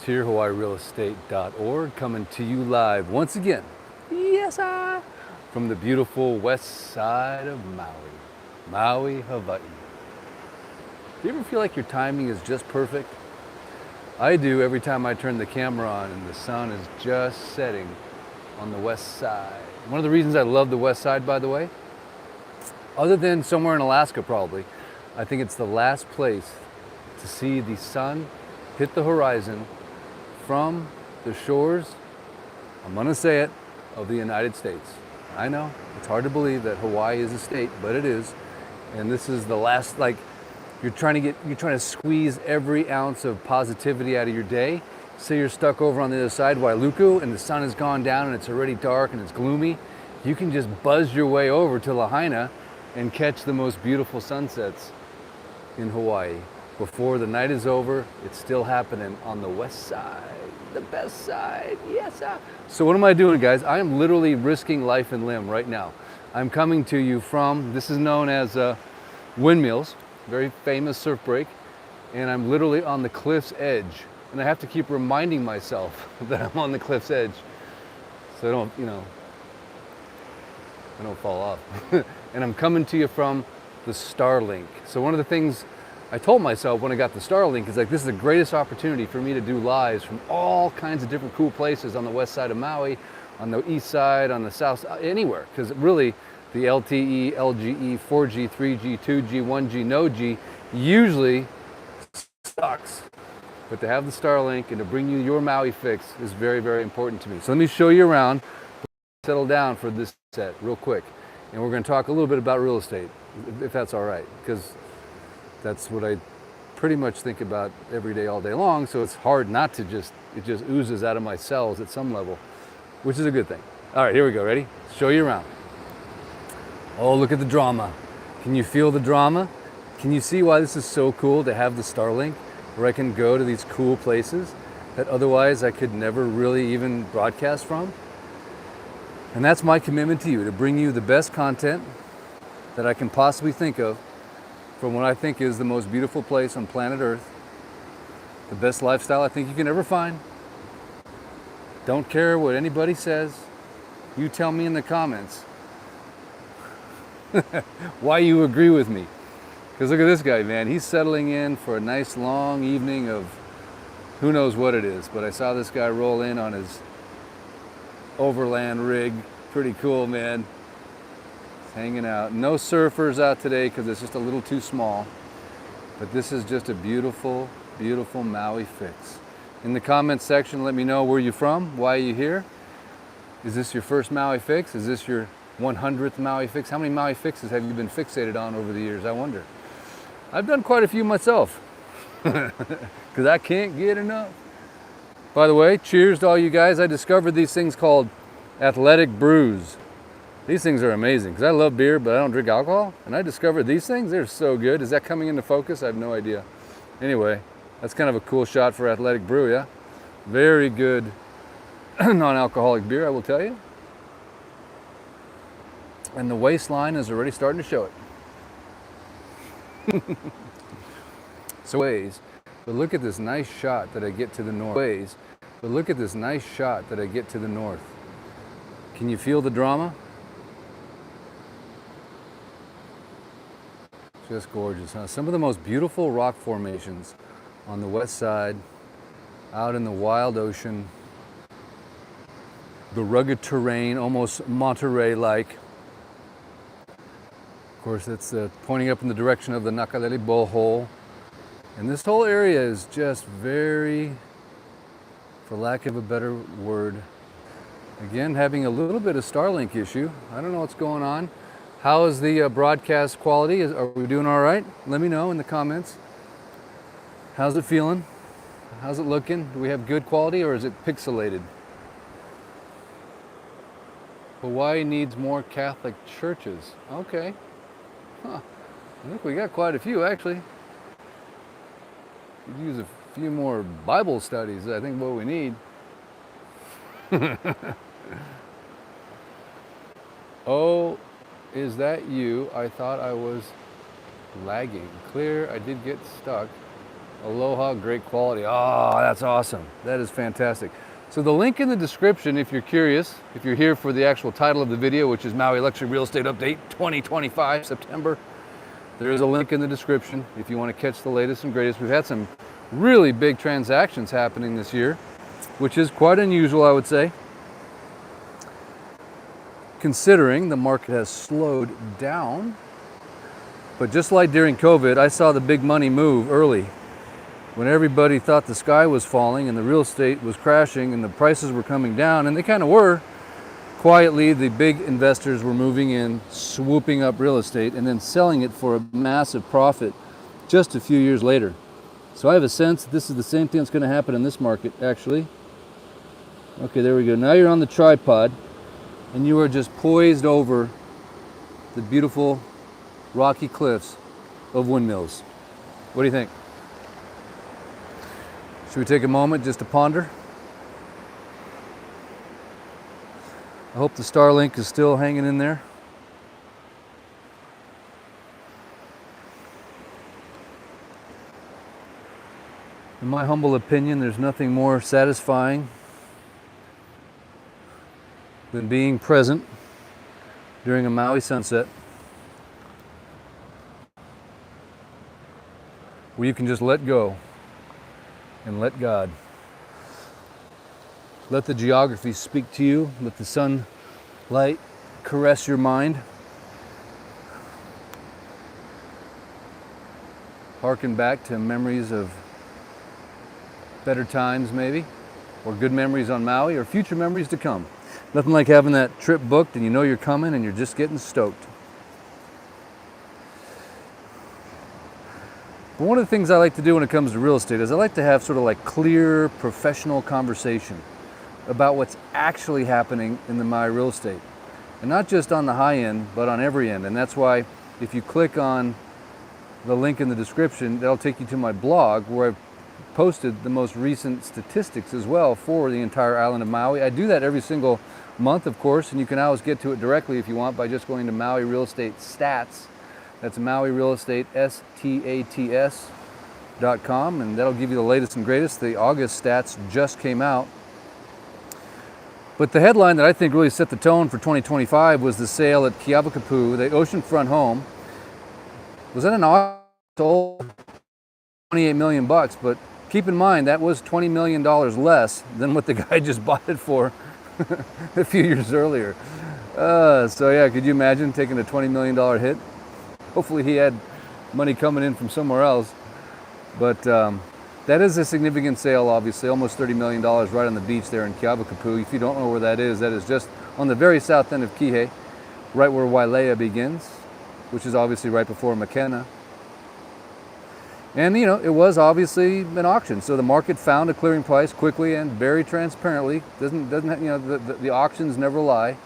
here, HawaiiRealEstate.org, coming to you live once again, yes, from the beautiful west side of Maui, Hawaii. Do you ever feel like your timing is just perfect? I do every time I turn the camera on and the sun is just setting on the west side. One of the reasons I love the west side, by the way, other than somewhere in Alaska probably, I think it's the last place to see the sun hit the horizon from the shores, I'm gonna say it, of the United States. I know, it's hard to believe that Hawaii is a state, but it is. And this is the last, like, you're trying to squeeze every ounce of positivity out of your day. Say you're stuck over on the other side, Wailuku, and the sun has gone down and it's already dark and it's gloomy. You can just buzz your way over to Lahaina and catch the most beautiful sunsets in Hawaii. Before the night is over, it's still happening on the west side, the best side, yes. So what am I doing, guys? I am literally risking life and limb right now. I'm coming to you from, this is known as Windmills, very famous surf break, and I'm literally on the cliff's edge. And I have to keep reminding myself that I'm on the cliff's edge so I don't, I don't fall off. And I'm coming to you from the Starlink. So one of the things I told myself when I got the Starlink is like, this is the greatest opportunity for me to do lives from all kinds of different cool places on the west side of Maui, on the east side, on the south, anywhere. Because really, the LTE, LGE, 4G, 3G, 2G, 1G, no G usually sucks. But to have the Starlink and to bring you your Maui fix is very, very important to me. So let me show you around, settle down for this set real quick. And we're going to talk a little bit about real estate, if that's all right. Because that's what I pretty much think about every day, all day long. So it's hard not to it just oozes out of my cells at some level, which is a good thing. All right, here we go. Ready? Show you around. Oh, look at the drama. Can you feel the drama? Can you see why this is so cool to have the Starlink, where I can go to these cool places that otherwise I could never really even broadcast from? And that's my commitment to you, to bring you the best content that I can possibly think of from what I think is the most beautiful place on planet Earth, the best lifestyle I think you can ever find. Don't care what anybody says. You tell me in the comments why you agree with me. Because look at this guy, man. He's settling in for a nice long evening of who knows what it is. But I saw this guy roll in on his overland rig. Pretty cool, man. Hanging out. No surfers out today because it's just a little too small. But this is just a beautiful, beautiful Maui fix. In the comments section, let me know where you're from, why are you here? Is this your first Maui fix? Is this your 100th Maui fix? How many Maui fixes have you been fixated on over the years? I wonder. I've done quite a few myself because I can't get enough. By the way, cheers to all you guys. I discovered these things called athletic brews. These things are amazing because I love beer, but I don't drink alcohol. And I discovered these things, they're so good. Is that coming into focus? I have no idea. Anyway, that's kind of a cool shot for athletic brew, yeah? Very good non-alcoholic beer, I will tell you. And the waistline is already starting to show it. So but look at this nice shot that I get to the north. But look at this nice shot that I get to the north. Can you feel the drama? Just gorgeous, huh? Some of the most beautiful rock formations on the west side, out in the wild ocean, the rugged terrain, almost Monterey-like. Of course, it's pointing up in the direction of the Nakalele Bohol. And this whole area is just very, for lack of a better word, again, having a little bit of Starlink issue. I don't know what's going on. How is the broadcast quality? Are we doing all right? Let me know in the comments. How's it feeling? How's it looking? Do we have good quality or is it pixelated? Hawaii needs more Catholic churches. Okay. Huh. I think we got quite a few actually. Could use a few more Bible studies, I think, what we need. Oh, is that you? I thought I was lagging. Clear, I did get stuck. Aloha, great quality. Oh, that's awesome. That is fantastic. So the link in the description, if you're curious, if you're here for the actual title of the video, which is Maui Luxury Real Estate Update 2025, September, there is a link in the description if you want to catch the latest and greatest. We've had some really big transactions happening this year, which is quite unusual, I would say, considering the market has slowed down. But just like during COVID, I saw the big money move early. When everybody thought the sky was falling and the real estate was crashing and the prices were coming down, and they kind of were, quietly the big investors were moving in, swooping up real estate and then selling it for a massive profit just a few years later. So I have a sense that this is the same thing that's going to happen in this market, actually. Okay, there we go. Now you're on the tripod and you are just poised over the beautiful rocky cliffs of windmills. What do you think? Should we take a moment just to ponder? I hope the Starlink is still hanging in there. In my humble opinion, there's nothing more satisfying than being present during a Maui sunset, where you can just let go and let God. Let the geography speak to you. Let the sunlight caress your mind. Harken back to memories of better times, maybe, or good memories on Maui, or future memories to come. Nothing like having that trip booked and you know you're coming and you're just getting stoked. But one of the things I like to do when it comes to real estate is I like to have sort of like clear, professional conversation about what's actually happening in the Maui real estate. And not just on the high end, but on every end. And that's why if you click on the link in the description, that'll take you to my blog where I've posted the most recent statistics as well for the entire island of Maui. I do that every single month, of course, and you can always get to it directly if you want by just going to Maui Real Estate Stats. That's Maui Real Estate, STATS.com, and that'll give you the latest and greatest. The August stats just came out. But the headline that I think really set the tone for 2025 was the sale at Keawakapu, the oceanfront home. Was that an auction? Sold $28 million, but keep in mind that was $20 million less than what the guy just bought it for a few years earlier. So yeah, could you imagine taking a $20 million hit? Hopefully he had money coming in from somewhere else. But that is a significant sale, obviously, almost $30 million right on the beach there in Keawakapu. If you don't know where that is just on the very south end of Kihei, right where Wailea begins, which is obviously right before Makena. And, you know, it was obviously an auction, so the market found a clearing price quickly and very transparently. Doesn't you know, the auctions never lie.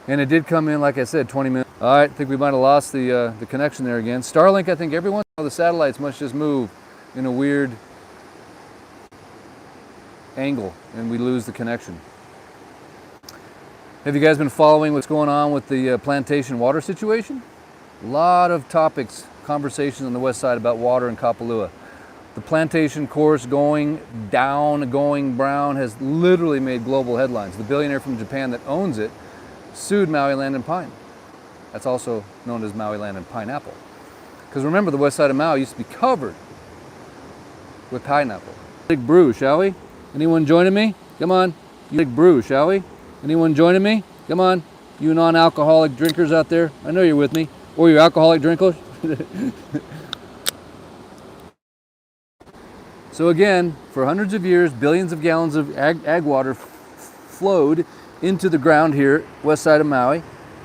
And it did come in, like I said, 20 minutes. All right, I think we might have lost the connection there again. Starlink, I think every once in a while the satellites must just move in a weird angle and we lose the connection. Have you guys been following what's going on with the plantation water situation? A lot of topics, conversations on the west side about water in Kapalua. The plantation course going down, going brown has literally made global headlines. The billionaire from Japan that owns it sued Maui Land and Pine. That's also known as Maui Land and Pineapple. Because remember, the west side of Maui used to be covered with pineapple. Big brew, shall we? Anyone joining me? Come on. Big brew, shall we? Anyone joining me? Come on. You non-alcoholic drinkers out there, I know you're with me. Or you alcoholic drinkers. So again, for hundreds of years, billions of gallons of ag water flowed into the ground here, west side of Maui,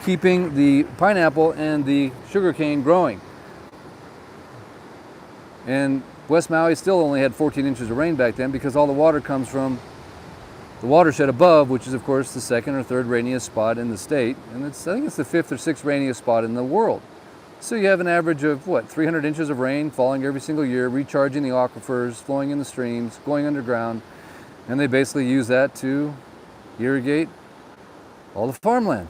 keeping the pineapple and the sugarcane growing. And West Maui still only had 14 inches of rain back then because all the water comes from the watershed above, which is of course the second or third rainiest spot in the state. And I think it's the fifth or sixth rainiest spot in the world. So you have an average of, 300 inches of rain falling every single year, recharging the aquifers, flowing in the streams, going underground. And they basically use that to irrigate all the farmland.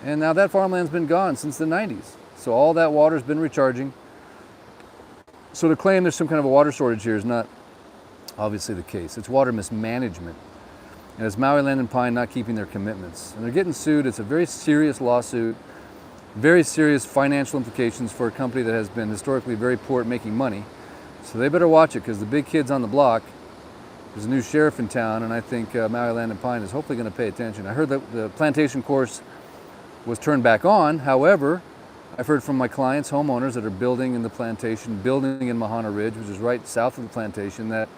And now that farmland's been gone since the 90s. So all that water's been recharging. So to claim there's some kind of a water shortage here is not obviously the case. It's water mismanagement. And it's Maui Land and Pine not keeping their commitments. And they're getting sued. It's a very serious lawsuit, very serious financial implications for a company that has been historically very poor at making money. So they better watch it, because the big kids on the block, there's a new sheriff in town, and I think Maui Land and Pine is hopefully going to pay attention. I heard that the plantation course was turned back on. However, I've heard from my clients, homeowners that are building in the plantation, building in Mahana Ridge, which is right south of the plantation, that